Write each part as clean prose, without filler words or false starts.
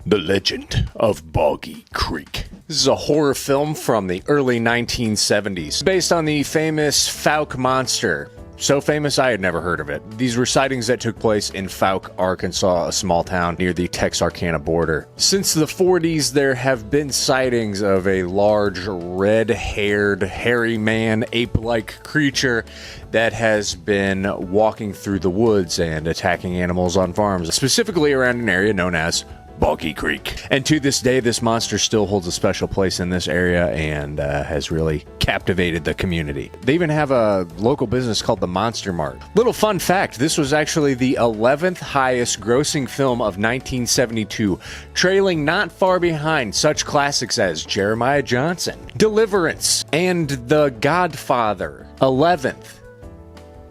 The Legend of Boggy Creek. This is a horror film from the early 1970s, based on the famous Fouke monster. So famous, I had never heard of it. These were sightings that took place in Fouke, Arkansas, a small town near the Texarkana border. Since the 40s, there have been sightings of a large, red-haired, hairy man, ape-like creature that has been walking through the woods and attacking animals on farms, specifically around an area known as Boggy Creek. And to this day, this monster still holds a special place in this area and has really captivated the community. They even have a local business called the Monster Mart. Little fun fact, this was actually the 11th highest grossing film of 1972, trailing not far behind such classics as Jeremiah Johnson, Deliverance, and The Godfather. 11th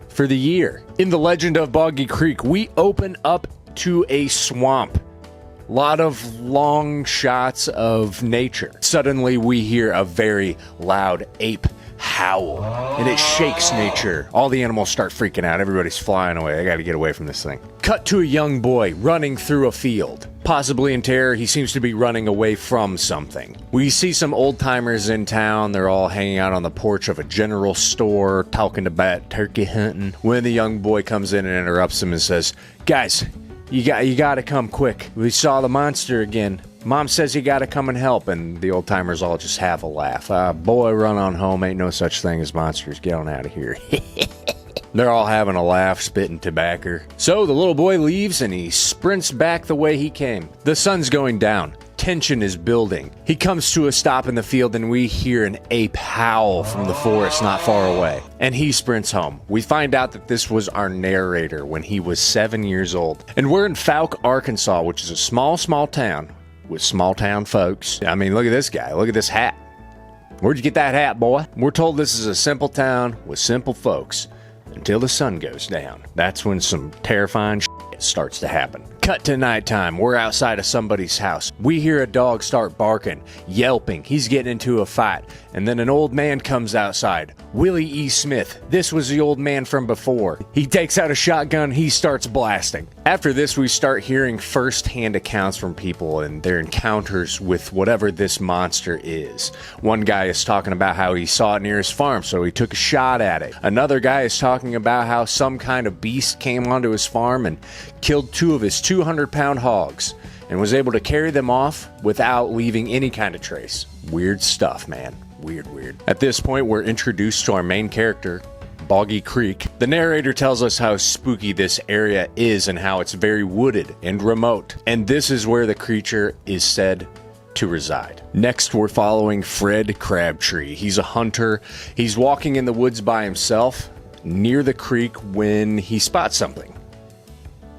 for the year. In The Legend of Boggy Creek, we open up to a swamp. Lot of long shots of nature. Suddenly we hear a very loud ape howl, and it shakes nature. All the animals start freaking out. Everybody's flying away. I gotta get away from this thing. Cut to a young boy running through a field. Possibly in terror, he seems to be running away from something. We see some old-timers in town. They're all hanging out on the porch of a general store, talking about turkey hunting, when the young boy comes in and interrupts him and says, "Guys, You gotta come quick. We saw the monster again. Mom says you gotta come and help." And the old timers all just have a laugh. Boy, run on home. Ain't no such thing as monsters. Get on out of here. They're all having a laugh, spitting tobacco. So the little boy leaves and he sprints back the way he came. The sun's going down. Tension is building. He comes to a stop in the field and we hear an ape howl from the forest not far away. And he sprints home. We find out that this was our narrator when he was 7 years old. And we're in Fouke, Arkansas, which is a small town with small town folks. I mean, look at this guy. Look at this hat. Where'd you get that hat, boy? We're told this is a simple town with simple folks until the sun goes down. That's when some terrifying shit starts to happen. Cut to nighttime. We're outside of somebody's house. We hear a dog start barking, yelping. He's getting into a fight. And then an old man comes outside. Willie E. Smith. This was the old man from before. He takes out a shotgun. He starts blasting. After this, we start hearing first-hand accounts from people and their encounters with whatever this monster is. One guy is talking about how he saw it near his farm, so he took a shot at it. Another guy is talking about how some kind of beast came onto his farm and killed two of his 200-pound hogs and was able to carry them off without leaving any kind of trace. Weird stuff, man. Weird. At this point, we're introduced to our main character, Boggy Creek. The narrator tells us how spooky this area is and how it's very wooded and remote. And this is where the creature is said to reside. Next, we're following Fred Crabtree. He's a hunter. He's walking in the woods by himself near the creek when he spots something.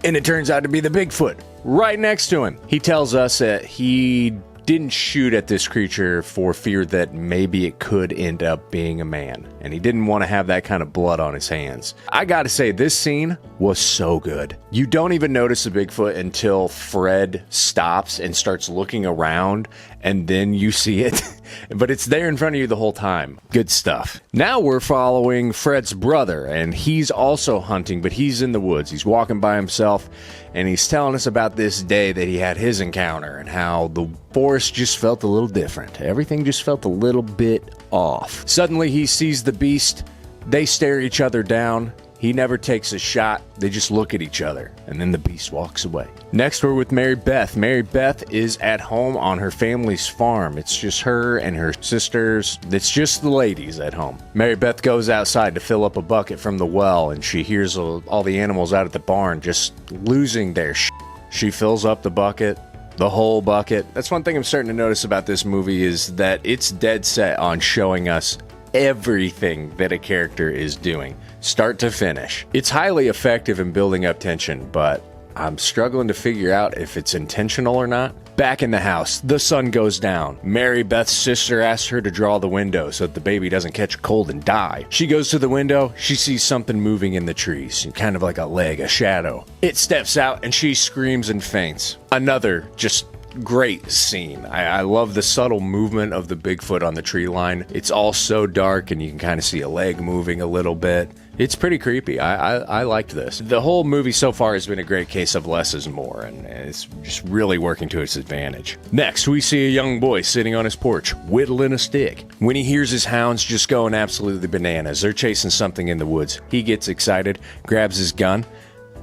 And it turns out to be the Bigfoot right next to him. He tells us that he didn't shoot at this creature for fear that maybe it could end up being a man, and he didn't want to have that kind of blood on his hands. I gotta say, this scene was so good. You don't even notice the Bigfoot until Fred stops and starts looking around, and then you see it. But it's there in front of you the whole time. Good stuff. Now we're following Fred's brother, and he's also hunting, but he's in the woods. He's walking by himself, and he's telling us about this day that he had his encounter and how the forest just felt a little different. Everything just felt a little bit off. Suddenly he sees the beast. They stare each other down. He never takes a shot. They just look at each other, and then the beast walks away. Next, we're with Mary Beth. Mary Beth is at home on her family's farm. It's just her and her sisters. It's just the ladies at home. Mary Beth goes outside to fill up a bucket from the well, and she hears all the animals out at the barn just losing their shit. She fills up the bucket. The whole bucket. That's one thing I'm starting to notice about this movie is that it's dead set on showing us everything that a character is doing, start to finish. It's highly effective in building up tension, but I'm struggling to figure out if it's intentional or not. Back in the house, the sun goes down. Mary Beth's sister asks her to draw the window so that the baby doesn't catch a cold and die. She goes to the window, she sees something moving in the trees, kind of like a leg, a shadow. It steps out and she screams and faints. Another just great scene. I love the subtle movement of the Bigfoot on the tree line. It's all so dark and you can kind of see a leg moving a little bit. It's pretty creepy. I liked this. The whole movie so far has been a great case of less is more, and it's just really working to its advantage. Next, we see a young boy sitting on his porch, whittling a stick. When he hears his hounds just going absolutely bananas, they're chasing something in the woods. He gets excited, grabs his gun,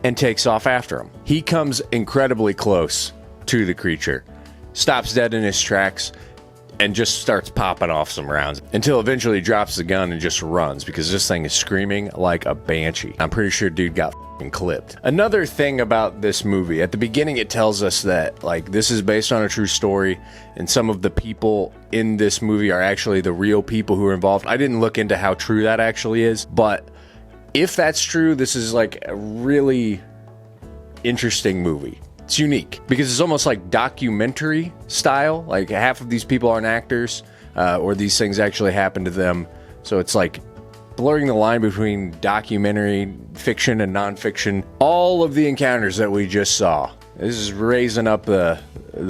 and takes off after him. He comes incredibly close to the creature, stops dead in his tracks, and just starts popping off some rounds until eventually he drops the gun and just runs because this thing is screaming like a banshee. I'm pretty sure dude got f***ing clipped. Another thing about this movie, at the beginning it tells us that like this is based on a true story and some of the people in this movie are actually the real people who are involved. I didn't look into how true that actually is, but if that's true, this is like a really interesting movie. It's unique because it's almost like documentary style. Like half of these people aren't actors, or these things actually happen to them. So it's like blurring the line between documentary, fiction, and nonfiction. All of the encounters that we just saw. This is raising up the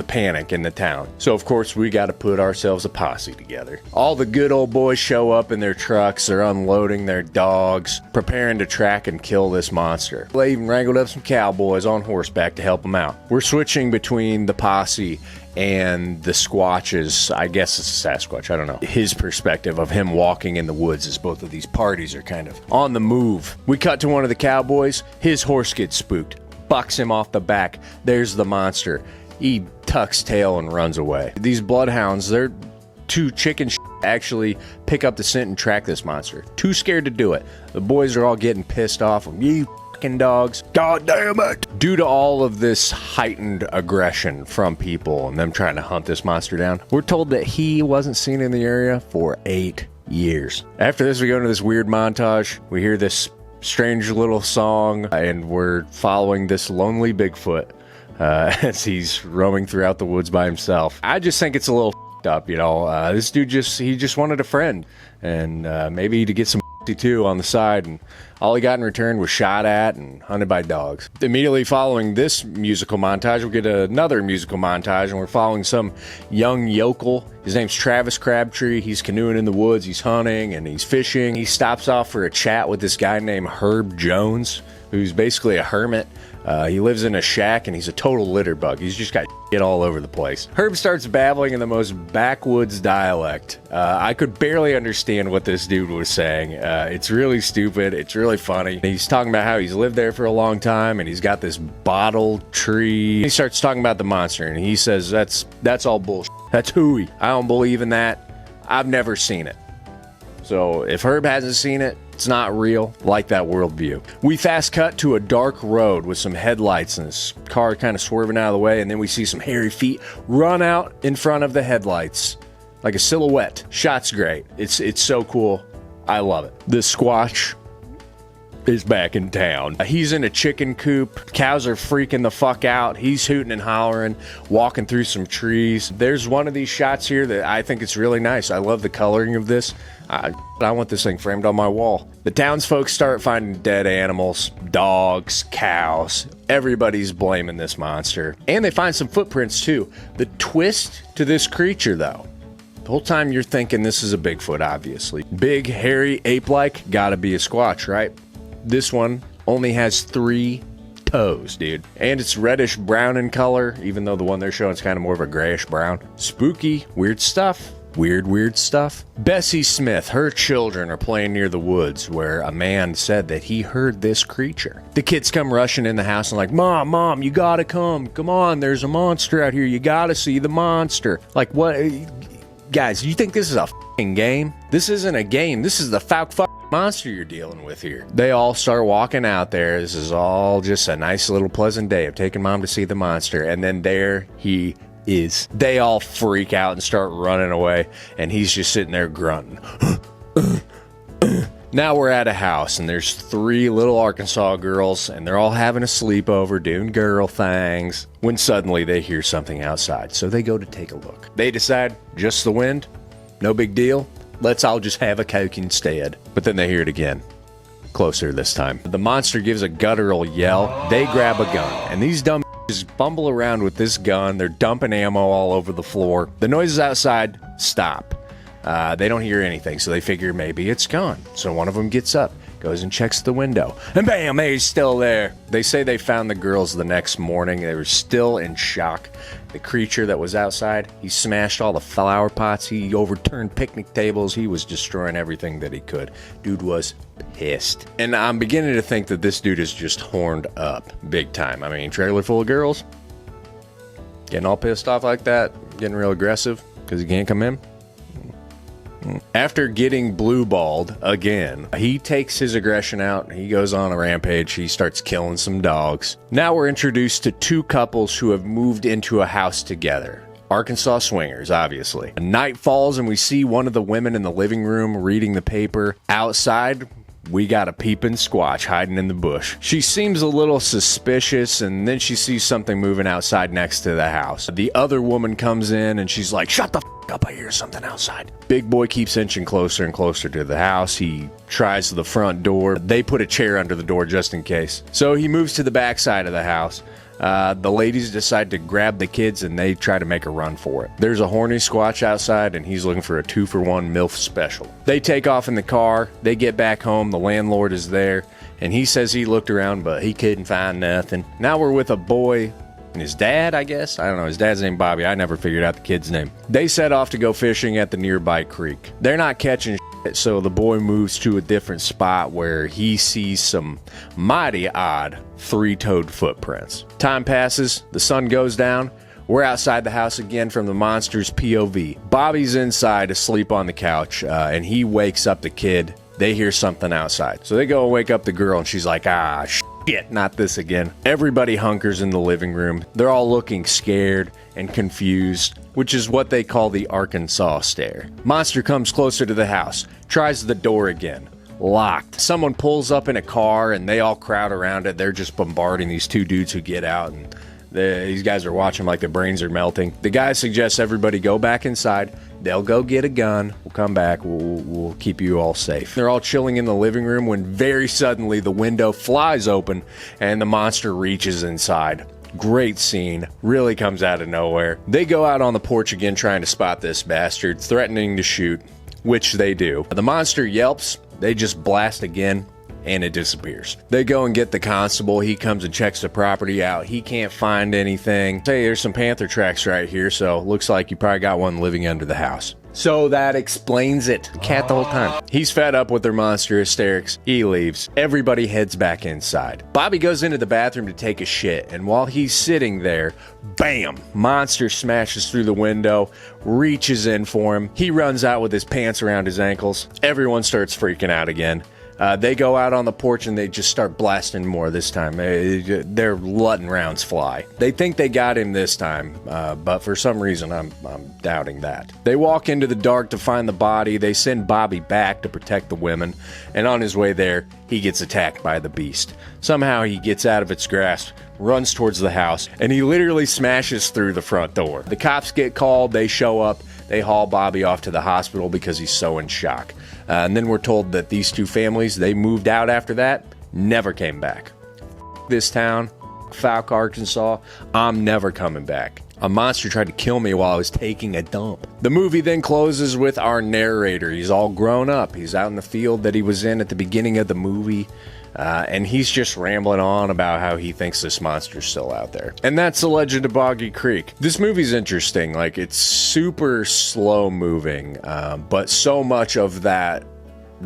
panic in the town. So of course we got to put ourselves a posse together. All the good old boys show up in their trucks. They're unloading their dogs, preparing to track and kill this monster. They even wrangled up some cowboys on horseback to help them out. We're switching between the posse and the Squatches. I guess it's a Sasquatch, I don't know. His perspective of him walking in the woods as both of these parties are kind of on the move. We cut to one of the cowboys. His horse gets spooked. Bucks him off the back. There's the monster. He tucks tail and runs away. These bloodhounds, they're too chicken actually pick up the scent and track this monster. Too scared to do it. The boys are all getting pissed off. You fucking dogs. God damn it. Due to all of this heightened aggression from people and them trying to hunt this monster down, we're told that he wasn't seen in the area for 8 years. After this, we go into this weird montage. We hear this strange little song, and we're following this lonely Bigfoot as he's roaming throughout the woods by himself. I just think it's a little f***ed up, you know. This dude just wanted a friend, and maybe to get some too on the side, and all he got in return was shot at and hunted by dogs. Immediately following this musical montage, we'll get another musical montage, and we're following some young yokel. His name's Travis Crabtree. He's canoeing in the woods, he's hunting, and he's fishing. He stops off for a chat with this guy named Herb Jones, who's basically a hermit. He lives in a shack, and he's a total litter bug. He's just got shit all over the place. Herb starts babbling in the most backwoods dialect. I could barely understand what this dude was saying. It's really stupid. It's really funny. He's talking about how he's lived there for a long time, and he's got this bottle tree. He starts talking about the monster, and he says, that's all bullshit. That's hooey. I don't believe in that. I've never seen it. So if Herb hasn't seen it, it's not real. Like that worldview. We fast cut to a dark road with some headlights and this car kind of swerving out of the way, and then we see some hairy feet run out in front of the headlights like a silhouette. Shot's great. It's so cool. I love it. The Squatch is back in town. He's in a chicken coop. Cows are freaking the fuck out. He's hooting and hollering, walking through some trees. There's one of these shots here that I think it's really nice. I love the coloring of this. I want this thing framed on my wall. The townsfolk start finding dead animals, dogs, cows. Everybody's blaming this monster. And they find some footprints too. The twist to this creature though, the whole time you're thinking this is a Bigfoot, obviously. Big, hairy, ape-like, gotta be a Squatch, right? This one only has 3 toes, dude. And it's reddish brown in color, even though the one they're showing is kind of more of a grayish brown. Spooky, weird stuff. Weird stuff. Bessie Smith, her children are playing near the woods where a man said that he heard this creature. The kids come rushing in the house and like, Mom, you gotta come. Come on, there's a monster out here. You gotta see the monster. Like, what? Guys, you think this is a f***ing game? This isn't a game. This is the monster you're dealing with here. They all start walking out there. This is all just a nice little pleasant day of taking Mom to see the monster. And then there he is. They all freak out and start running away, and he's just sitting there grunting. Now we're at a house, and there's 3 little Arkansas girls, and they're all having a sleepover, doing girl things, when suddenly they hear something outside. So they go to take a look. They decide, just the wind? No big deal. Let's all just have a Coke instead. But then they hear it again. Closer this time. The monster gives a guttural yell. They grab a gun, and these dumb just bumble around with this gun. They're dumping ammo all over the floor. The noises outside stop. They don't hear anything, so they figure maybe it's gone. So one of them gets up, Goes and checks the window, and bam, he's still there. They say they found the girls the next morning. They were still in shock. The creature that was outside, he smashed all the flower pots. He overturned picnic tables. He was destroying everything that he could. Dude was pissed. And I'm beginning to think that this dude is just horned up big time. I mean, trailer full of girls, getting all pissed off like that, getting real aggressive because he can't come in. After getting blue-balled again, he takes his aggression out. He goes on a rampage. He starts killing some dogs. Now we're introduced to two couples who have moved into a house together. Arkansas swingers, obviously. Night falls and we see one of the women in the living room reading the paper. Outside, we got a peeping squatch hiding in the bush. She seems a little suspicious, and then she sees something moving outside next to the house. The other woman comes in and she's like, "Shut the f*** up, I hear something outside." Big boy keeps inching closer and closer to the house. He tries the front door. They put a chair under the door just in case. So he moves to the back side of the house. The ladies decide to grab the kids and they try to make a run for it. There's a horny squatch outside and he's looking for a 2-for-1 MILF special. They take off in the car. They get back home. The landlord is there and he says he looked around but he couldn't find nothing. Now we're with a boy and his dad, I guess. I don't know. His dad's named Bobby. I never figured out the kid's name. They set off to go fishing at the nearby creek. They're not catching shit, so the boy moves to a different spot where he sees some mighty odd 3-toed footprints. Time passes. The sun goes down. We're outside the house again from the monster's POV. Bobby's inside asleep on the couch, and he wakes up the kid. They hear something outside. So they go and wake up the girl, and she's like, "Ah, shit, not this again." Everybody hunkers in the living room. They're all looking scared and confused, which is what they call the Arkansas stare. Monster comes closer to the house, tries the door again. Locked. Someone pulls up in a car, and they all crowd around it. They're just bombarding these two dudes who get out, and these guys are watching like their brains are melting. The guy suggests everybody go back inside. They'll go get a gun. We'll come back. We'll keep you all safe. They're all chilling in the living room when very suddenly the window flies open and the monster reaches inside. Great scene. Really comes out of nowhere. They go out on the porch again trying to spot this bastard, threatening to shoot, which they do. The monster yelps. They just blast again. And it disappears. They go and get the constable. He comes and checks the property out. He can't find anything. Hey, there's some panther tracks right here, so looks like you probably got one living under the house. So that explains it. Cat the whole time. He's fed up with their monster hysterics. He leaves. Everybody heads back inside. Bobby goes into the bathroom to take a shit, and while he's sitting there, bam! Monster smashes through the window, reaches in for him. He runs out with his pants around his ankles. Everyone starts freaking out again. They go out on the porch and they just start blasting more this time. Their Lutton rounds fly. They think they got him this time, but for some reason I'm doubting that. They walk into the dark to find the body. They send Bobby back to protect the women, and on his way there, he gets attacked by the beast. Somehow he gets out of its grasp, runs towards the house, and he literally smashes through the front door. The cops get called. They show up. They haul Bobby off to the hospital because he's so in shock. And then we're told that these two families, they moved out after that, never came back. This town, Fouke, Arkansas, I'm never coming back. A monster tried to kill me while I was taking a dump. The movie then closes with our narrator. He's all grown up. He's out in the field that he was in at the beginning of the movie. And he's just rambling on about how he thinks this monster's still out there. And that's The Legend of Boggy Creek. This movie's interesting. Like, it's super slow moving, but so much of that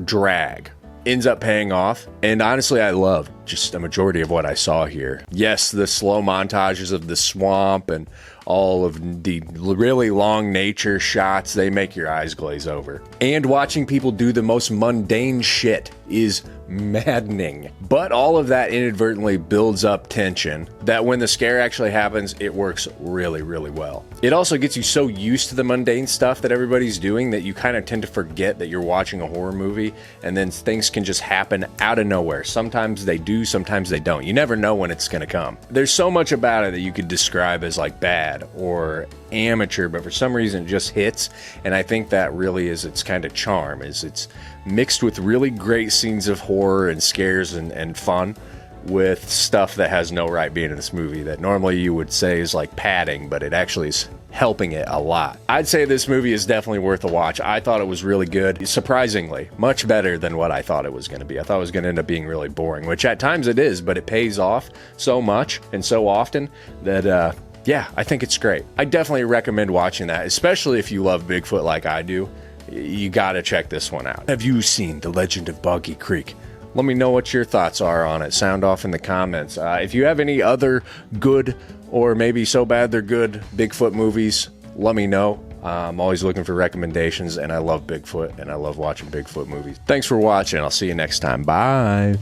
drag ends up paying off. And honestly, I love just a majority of what I saw here. Yes, the slow montages of the swamp and all of the really long nature shots, they make your eyes glaze over. And watching people do the most mundane shit is maddening. But all of that inadvertently builds up tension that when the scare actually happens, it works really, really well. It also gets you so used to the mundane stuff that everybody's doing that you kind of tend to forget that you're watching a horror movie, and then things can just happen out of nowhere. Sometimes they do, sometimes they don't. You never know when it's going to come. There's so much about it that you could describe as like bad or amateur, but for some reason it just hits, and I think that really is its kind of charm, is it's mixed with really great scenes of horror and scares and fun with stuff that has no right being in this movie that normally you would say is like padding, but it actually is helping it a lot. I'd say this movie is definitely worth a watch. I thought it was really good. Surprisingly, much better than what I thought it was going to be. I thought it was going to end up being really boring, which at times it is, but it pays off so much and so often that, yeah, I think it's great. I definitely recommend watching that, especially if you love Bigfoot like I do. You gotta check this one out. Have you seen The Legend of Boggy Creek? Let me know what your thoughts are on it. Sound off in the comments. If you have any other good, or maybe so bad they're good, Bigfoot movies, let me know. I'm always looking for recommendations, and I love Bigfoot, and I love watching Bigfoot movies. Thanks for watching. I'll see you next time. Bye.